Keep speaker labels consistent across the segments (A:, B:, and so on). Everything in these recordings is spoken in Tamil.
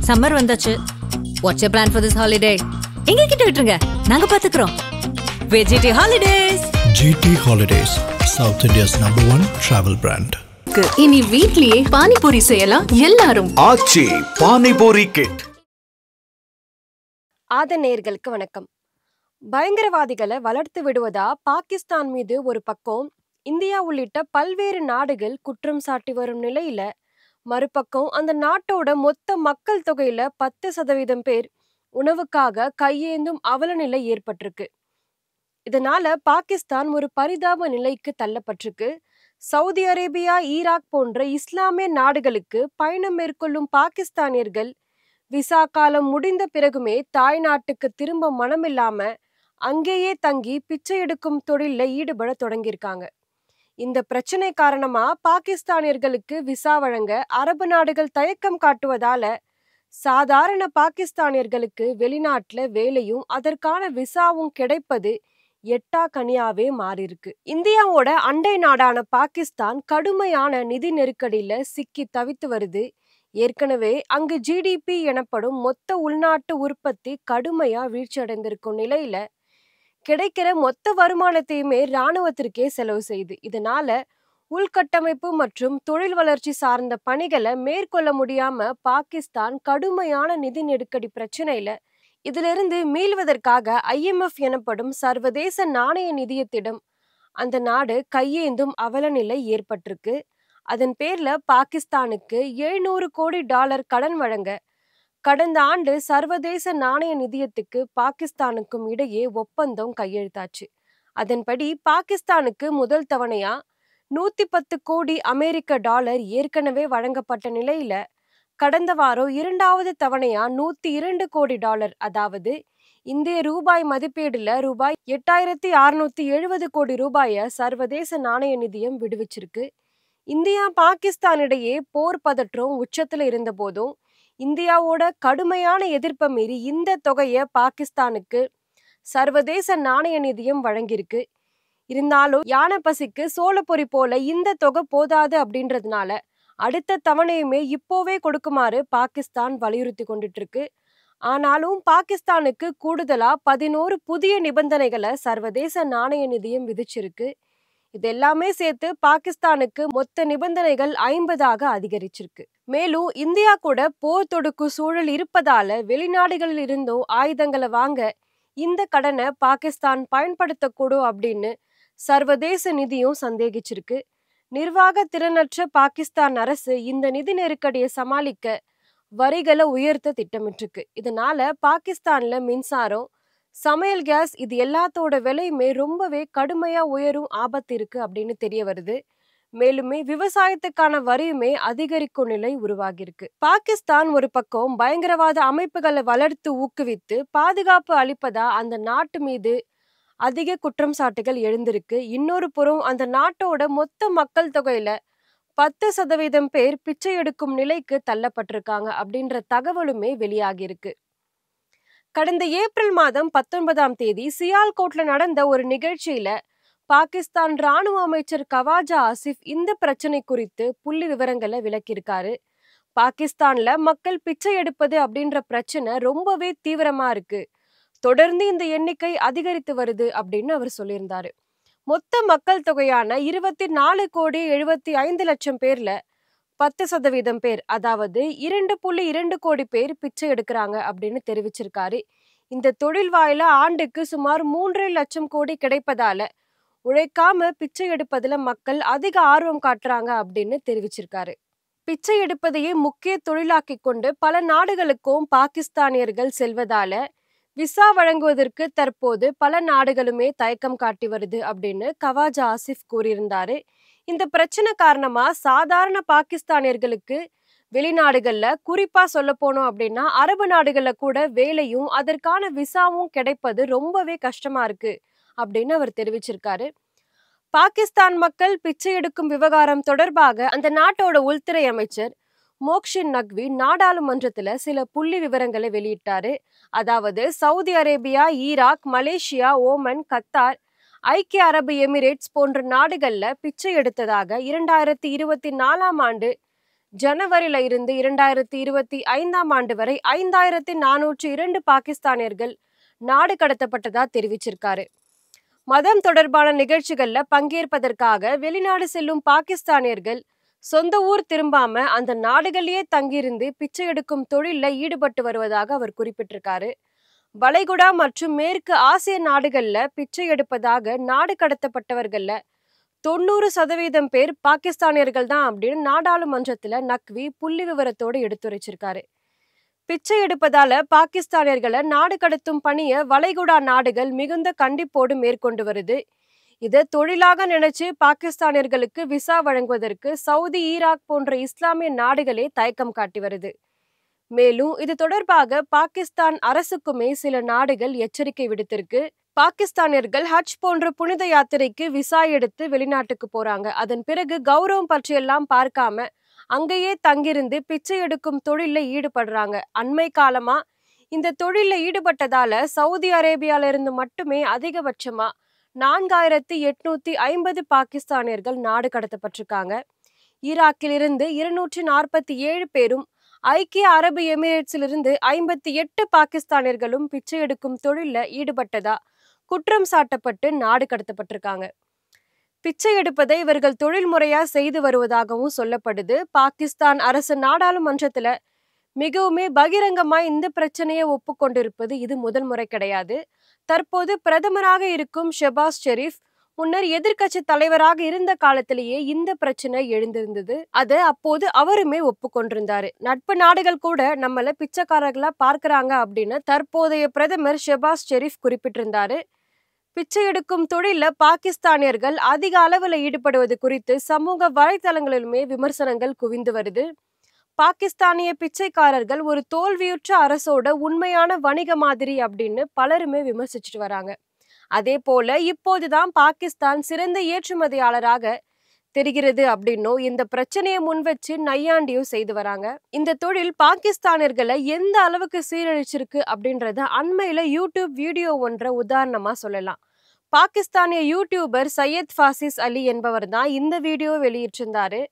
A: சம்மர் வந்தாச்சு. What's your plan for this holiday? எங்க கிட்ட விட்டுருங்க, நாங்க பாத்துக்கிறோம். VGT Holidays.
B: GT Holidays, South India's #1 travel brand.
C: இனி வீட்லயே பானிபூரி செய்யலாம் எல்லாரும்.
D: ஆச்சி பானிபூரி கிட்.
E: நேயர்களுக்கு வணக்கம். பயங்கரவாதிகளை வளர்த்து விடுவதா பாகிஸ்தான் மீது ஒரு பக்கம் இந்தியா உள்ளிட்ட பல்வேறு நாடுகள் குற்றம் சாட்டி வரும் நிலையில, மறுபக்கம் அந்த நாட்டோட மொத்த மக்கள் தொகையில 10% பேர் உணவுக்காக கையேந்தும் அவல நிலை ஏற்பட்டிருக்கு. இதனால பாகிஸ்தான் ஒரு பரிதாப நிலைக்கு தள்ளப்பட்டிருக்கு. சவுதி அரேபியா, ஈராக் போன்ற இஸ்லாமிய நாடுகளுக்கு பயணம் மேற்கொள்ளும் பாகிஸ்தானியர்கள் விசா காலம் முடிந்த பிறகுமே தாய் நாட்டுக்கு திரும்ப மனமில்லாம அங்கேயே தங்கி பிச்சை எடுக்கும் தொழில ஈடுபட தொடங்கியிருக்காங்க. இந்த பிரச்சனை காரணமா பாகிஸ்தானியர்களுக்கு விசா வழங்க அரபு நாடுகள் தயக்கம் காட்டுவதால சாதாரண பாகிஸ்தானியர்களுக்கு வெளிநாட்டுல வேலையும் அதற்கான விசாவும் கிடைப்பது எட்டா கனியாவே மாறியிருக்கு. இந்தியாவோட அண்டை நாடான பாகிஸ்தான் கடுமையான நிதி நெருக்கடியில சிக்கி தவித்து வருது. ஏற்கனவே அங்கு ஜிடிபி எனப்படும் மொத்த உள்நாட்டு உற்பத்தி கடுமையா வீழ்ச்சி அடைந்திருக்கும் நிலையில கிடைக்கிற மொத்த வருமானத்தையுமே இராணுவத்திற்கே செலவு செய்யுது. இதனால உள்கட்டமைப்பு மற்றும் தொழில் வளர்ச்சி சார்ந்த பணிகளை மேற்கொள்ள முடியாம பாகிஸ்தான் கடுமையான நிதி நெருக்கடி பிரச்சனையில இதிலிருந்து மீள்வதற்காக IMF எனப்படும் சர்வதேச நாணய நிதியத்திடம் அந்த நாடு கையேந்தும் அவல நிலை ஏற்பட்டிருக்கு. அதன் பேர்ல பாகிஸ்தானுக்கு $700 கோடி கடன் வழங்க கடந்த ஆண்டு சர்வதேச நாணய நிதியத்துக்கு பாகிஸ்தானுக்கும் இடையே ஒப்பந்தம் கையெழுத்தாச்சு. அதன்படி பாகிஸ்தானுக்கு முதல் தவணையா $110 கோடி ஏற்கனவே வழங்கப்பட்ட நிலையில கடந்த வாரம் இரண்டாவது தவணையா $102 கோடி, அதாவது இந்திய ரூபாய் மதிப்பீடுல ரூபாய் 8670 கோடி ரூபாயை சர்வதேச நாணய நிதியம் விடுவிச்சிருக்கு. இந்தியா பாகிஸ்தான் இடையே போர் பதற்றம் உச்சத்துல இருந்த போதும் இந்தியாவோட கடுமையான எதிர்ப்பை மீறி இந்த தொகையை பாகிஸ்தானுக்கு சர்வதேச நாணய நிதியம் வழங்கியிருக்கு. இருந்தாலும் யானை பசிக்கு சோளப்பொறி போல இந்த தொகை போதாது அப்படின்றதுனால அடுத்த தவணையுமே இப்போவே கொடுக்குமாறு பாகிஸ்தான் வலியுறுத்தி கொண்டுட்டு இருக்கு. ஆனாலும் பாகிஸ்தானுக்கு கூடுதலா 11 புதிய நிபந்தனைகளை சர்வதேச நாணய நிதியம் விதிச்சிருக்கு. இது எல்லாமே சேர்த்து பாகிஸ்தானுக்கு மொத்த நிபந்தனைகள் 50ஆக அதிகரிச்சிருக்கு. மேலும் இந்தியா கூட போர் தொடுக்கும் சூழல் இருப்பதால வெளிநாடுகளில் இருந்தும் ஆயுதங்களை வாங்க இந்த கடனை பாகிஸ்தான் பயன்படுத்தக்கூடும் அப்படின்னு சர்வதேச நிதியும் சந்தேகிச்சிருக்கு. நிர்வாக திறனற்ற பாகிஸ்தான் அரசு இந்த நிதி நெருக்கடியை சமாளிக்க வரிகளை உயர்த்த திட்டமிட்டிருக்கு. இதனால பாகிஸ்தான்ல மின்சாரம், சமையல் கேஸ் இது எல்லாத்தோட விலையுமே ரொம்பவே கடுமையா உயரும் ஆபத்து இருக்கு அப்படின்னு தெரிய வருது. மேலுமே விவசாயத்துக்கான வரியுமே அதிகரிக்கும் நிலை உருவாகியிருக்கு. பாகிஸ்தான் ஒரு பக்கம் பயங்கரவாத அமைப்புகளை வளர்த்து ஊக்குவித்து பாதுகாப்பு அளிப்பதா அந்த நாட்டு மீது அதிக குற்றம் சாட்டுகள் எழுந்திருக்கு. இன்னொரு புறம் அந்த நாட்டோட மொத்த மக்கள் தொகையில 10% பேர் பிச்சை எடுக்கும் நிலைக்கு தள்ளப்பட்டிருக்காங்க அப்படின்ற தகவலுமே வெளியாகியிருக்கு. கடந்த ஏப்ரல் மாதம் 19ஆம் தேதி சியால்கோட்ல நடந்த ஒரு நிகழ்ச்சியில பாகிஸ்தான் ராணுவ அமைச்சர் கவாஜா ஆசிஃப் இந்த பிரச்சனை குறித்து புள்ளி விவரங்களை விளக்கியிருக்காரு. பாகிஸ்தான்ல மக்கள் பிச்சை எடுப்பது அப்படின்ற பிரச்சனை ரொம்பவே தீவிரமா இருக்கு, தொடர்ந்து இந்த எண்ணிக்கை அதிகரித்து வருது அப்படின்னு அவர் சொல்லியிருந்தாரு. மொத்த மக்கள் தொகையான 24,75,00,000 பேர்ல 10% பேர், அதாவது 2.2 கோடி பேர் பிச்சை எடுக்கிறாங்க அப்படின்னு தெரிவிச்சிருக்காரு. இந்த தொழில் வாயில ஆண்டுக்கு சுமார் 3 லட்சம் கோடி கிடைப்பதால உழைக்காம பிச்சை எடுப்பதுல மக்கள் அதிக ஆர்வம் காட்டுறாங்க அப்படின்னு தெரிவிச்சிருக்காரு. பிச்சை எடுப்பதையே முக்கிய தொழிலாக்கி கொண்டு பல நாடுகளுக்கும் பாகிஸ்தானியர்கள் செல்வதால விசா வழங்குவதற்கு தற்போது பல நாடுகளுமே தயக்கம் காட்டி வருது அப்படின்னு கவாஜா ஆசிஃப் கூறியிருந்தாரு. இந்த பிரச்சனை காரணமா சாதாரண பாகிஸ்தானியர்களுக்கு வெளிநாடுகள்ல, குறிப்பா சொல்ல போனோம் அப்படின்னா அரபு நாடுகள்ல கூட வேலையும் அதற்கான விசாவும் கிடைப்பது ரொம்பவே கஷ்டமா இருக்கு அப்படின்னு அவர் தெரிவிச்சிருக்காரு. பாகிஸ்தான் மக்கள் பிச்சை எடுக்கும் விவகாரம் தொடர்பாக அந்த நாட்டோட உள்துறை அமைச்சர் மோக்ஷின் நக்வி நாடாளுமன்றத்துல சில புள்ளி விவரங்களை வெளியிட்டாரு. அதாவது Saudi Arabia, Iraq, Malaysia, Oman, Qatar, ஐக்கிய அரபு எமிரேட்ஸ் போன்ற நாடுகள்ல பிச்சை எடுத்ததாக 2024ஆம் ஆண்டு ஜனவரியில இருந்து 2025ஆம் ஆண்டு வரை 5402 பாகிஸ்தானியர்கள் நாடு கடத்தப்பட்டதா தெரிவிச்சிருக்காரு. மதம் தொடர்பான நிகழ்ச்சிகள்ல பங்கேற்பதற்காக வெளிநாடு செல்லும் பாகிஸ்தானியர்கள் சொந்த ஊர் திரும்பாம அந்த நாடுகளிலேயே தங்கியிருந்து பிச்சை எடுக்கும் தொழில்ல ஈடுபட்டு வருவதாக அவர் குறிப்பிட்டிருக்காரு. வளைகுடா மற்றும் மேற்கு ஆசிய நாடுகள்ல பிச்சை எடுப்பதாக நாடு கடத்தப்பட்டவர்கள்ல 90% பேர் பாகிஸ்தானியர்கள் தான் அப்படின்னு நாடாளுமன்றத்துல நக்வி புள்ளி விவரத்தோடு எடுத்துரைச்சிருக்காரு. பிச்சை எடுப்பதால பாகிஸ்தானியர்களை நாடு கடத்தும் பணியை வளைகுடா நாடுகள் மிகுந்த கண்டிப்போடு மேற்கொண்டு வருது. இதை தொழிலாக நினைச்சு பாகிஸ்தானியர்களுக்கு விசா வழங்குவதற்கு சவுதி, ஈராக் போன்ற இஸ்லாமிய நாடுகளே தயக்கம் காட்டி வருது. மேலும் இது தொடர்பாக பாகிஸ்தான் அரசுக்குமே சில நாடுகள் எச்சரிக்கை விடுத்திருக்கு. பாகிஸ்தானியர்கள் ஹஜ் போன்ற புனித யாத்திரைக்கு விசா எடுத்து வெளிநாட்டுக்கு போறாங்க. அதன் பிறகு கௌரவம் பற்றியெல்லாம் பார்க்காம அங்கேயே தங்கியிருந்து பிச்சை எடுக்கும் தொழில ஈடுபடுறாங்க. அண்மை காலமா இந்த தொழில ஈடுபட்டதால சவுதி அரேபியால இருந்து மட்டுமே அதிகபட்சமா 4850 பாகிஸ்தானியர்கள் நாடு கடத்தப்பட்டிருக்காங்க. ஈராக்கில் இருந்து 247 பேரும், ஐக்கிய அரபு எமிரேட்ஸிலிருந்து 58 பாகிஸ்தானியர்களும் பிச்சை எடுக்கும் தொழில ஈடுபட்டதா குற்றம் சாட்டப்பட்டு நாடு கடத்தப்பட்டிருக்காங்க. பிச்சை எடுப்பதை இவர்கள் தொழில் முறையா செய்து வருவதாகவும் சொல்லப்படுது. பாகிஸ்தான் அரசு நாடாளுமன்றத்துல மிகவுமே பகிரங்கமா இந்த பிரச்சனையை ஒப்புக்கொண்டிருப்பது இது முதல் முறை கிடையாது. தற்போது பிரதமராக இருக்கும் ஷெபாஸ் ஷெரீப் முன்னர் எதிர்க்கட்சி தலைவராக இருந்த காலத்திலேயே இந்த பிரச்சனை எழுந்திருந்தது. அதை அப்போது அவருமே ஒப்புக்கொண்டிருந்தாரு. நட்பு நாடுகள் கூட நம்மள பிச்சைக்காரர்களா பார்க்கறாங்க அப்படின்னு தற்போதைய பிரதமர் ஷெபாஸ் ஷெரீப் குறிப்பிட்டிருந்தாரு. பிச்சை எடுக்கும் தொழில பாகிஸ்தானியர்கள் அதிக அளவுல ஈடுபடுவது குறித்து சமூக வலைதளங்களிலுமே விமர்சனங்கள் குவிந்து வருது. பாகிஸ்தானிய பிச்சைக்காரர்கள் ஒரு தோல்வியுற்ற அரசோட உண்மையான வணிக மாதிரி அப்படின்னு பலருமே விமர்சிச்சுட்டு வராங்க. அதே போல இப்போதுதான் பாகிஸ்தான் சிறந்த ஏற்றுமதியாளராக தெரிகிறது அப்படின்னும் இந்த பிரச்சனையை முன்வச்சு நையாண்டியும் செய்து வராங்க. இந்த தொழில் பாகிஸ்தானியர்களை எந்த அளவுக்கு சீரழிச்சிருக்கு அப்படின்றத அண்மையில யூடியூப் வீடியோ ஒன்றை உதாரணமா சொல்லலாம். பாகிஸ்தானிய யூடியூபர் சையத் ஃபாசிஸ் அலி என்பவர் தான் இந்த வீடியோ வெளியிட்டிருந்தாரு.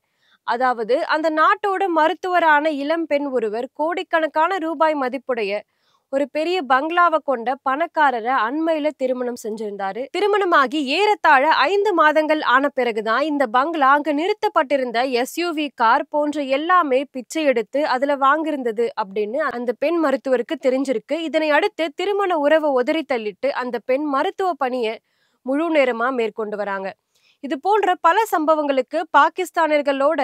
E: அதாவது அந்த நாட்டோட மருத்துவரான இளம் பெண் ஒருவர் கோடிக்கணக்கான ரூபாய் மதிப்புடைய ஒரு பெரிய பங்களாவை கொண்ட பணக்காரரை அண்மையில திருமணம் செஞ்சிருந்தாரு. திருமணமாகி ஏறத்தாழ 5 மாதங்கள் ஆன பிறகுதான் இந்த பங்களா அங்க நிறுத்தப்பட்டிருந்த SUV கார் போன்ற எல்லாமே பிச்சை எடுத்து அதுல வாங்கியிருந்தது அப்படின்னு அந்த பெண் மருத்துவருக்கு தெரிஞ்சிருக்கு. இதனை அடுத்து திருமண உறவை உதறி தள்ளிட்டு அந்த பெண் மருத்துவ பணியை முழு நேரமா மேற்கொண்டு வராங்க. இது போன்ற பல சம்பவங்களுக்கு பாகிஸ்தானியர்களோட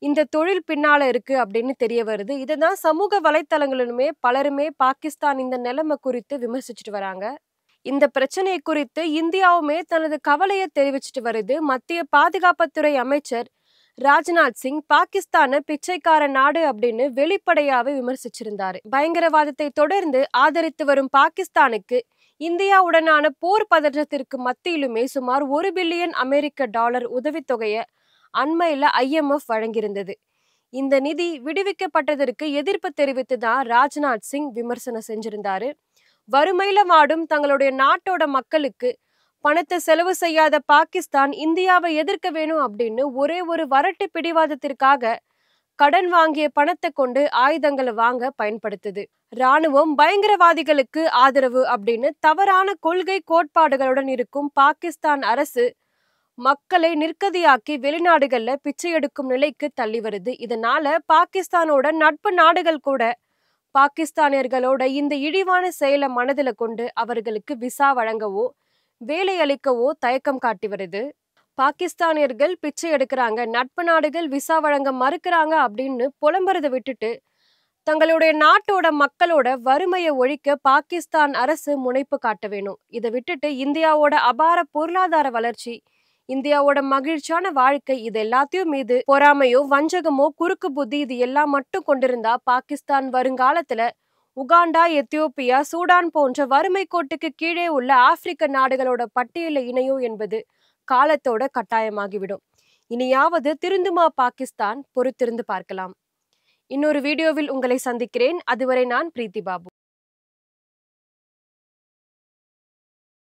E: இந்த தொழில் பின்னால இருக்கு அப்படின்னு தெரிய வருது. இதுதான் சமூக வலைத்தளங்களிலுமே பலருமே பாகிஸ்தான் இந்த நிலைமை குறித்து விமர்சிச்சுட்டு வராங்க. இந்த பிரச்சனை குறித்து இந்தியாவுமே தனது கவலையை தெரிவிச்சுட்டு வருது. மத்திய பாதுகாப்புத்துறை அமைச்சர் ராஜ்நாத் சிங் பாகிஸ்தானை பிச்சைக்கார நாடு அப்படின்னு வெளிப்படையாவே விமர்சிச்சிருந்தாரு. பயங்கரவாதத்தை தொடர்ந்து ஆதரித்து வரும் பாகிஸ்தானுக்கு இந்தியாவுடனான போர் பதற்றத்திற்கு மத்தியிலுமே சுமார் $1 பில்லியன் உதவித்தொகையை அண்மையில IMF வழங்கியிருந்தது. இந்த நிதி விடுவிக்கப்பட்டதற்கு எதிர்ப்பு தெரிவித்து தான் ராஜ்நாத் சிங் விமர்சனம் செஞ்சிருந்தாரு. வறுமையில வாடும் தங்களுடைய நாட்டோட மக்களுக்கு பணத்தை செலவு செய்யாத பாகிஸ்தான் இந்தியாவை எதிர்க்க வேணும் அப்படின்னு ஒரே ஒரு வரட்டு பிடிவாதத்திற்காக கடன் வாங்கிய பணத்தை கொண்டு ஆயுதங்களை வாங்க பயன்படுத்துது. ராணுவம் பயங்கரவாதிகளுக்கு ஆதரவு அப்படின்னு தவறான கொள்கை கோட்பாடுகளுடன் இருக்கும் பாகிஸ்தான் அரசு மக்களை நிர்கதியாக்கி வெளிநாடுகள்ல பிச்சை எடுக்கும் நிலைக்கு தள்ளி வருது. இதனால பாகிஸ்தானோட நட்பு நாடுகள் கூட பாகிஸ்தானியர்களோட இந்த இழிவான செயலை மனதில கொண்டு அவர்களுக்கு விசா வழங்கவோ வேலை அளிக்கவோ தயக்கம் காட்டி வருது. பாகிஸ்தானியர்கள் பிச்சை எடுக்கிறாங்க, நட்பு நாடுகள் விசா வழங்க மறுக்கிறாங்க அப்படின்னு புலம்புறதை விட்டுட்டு தங்களுடைய நாட்டோட மக்களோட வறுமையை ஒழிக்க பாகிஸ்தான் அரசு முனைப்பு காட்ட வேணும். இதை விட்டுட்டு இந்தியாவோட அபார பொருளாதார வளர்ச்சி, இந்தியாவோட மகிழ்ச்சியான வாழ்க்கை இது எல்லாத்தையும் மீது பொறாமையோ வஞ்சகமோ குறுக்கு புத்தி இது எல்லாம் மட்டும் கொண்டிருந்தா பாகிஸ்தான் வருங்காலத்துல உகாண்டா, எத்தியோப்பியா, சூடான் போன்ற வறுமை கோட்டுக்கு கீழே உள்ள ஆப்பிரிக்க நாடுகளோட பட்டியலில் இணையும் என்பது காலத்தோட கட்டாயமாகிவிடும். இனியாவது திருந்துமா பாகிஸ்தான்? பொறுத்திருந்து பார்க்கலாம். இன்னொரு வீடியோவில் உங்களை சந்திக்கிறேன். அதுவரை நான் பிரீத்தி பாபு.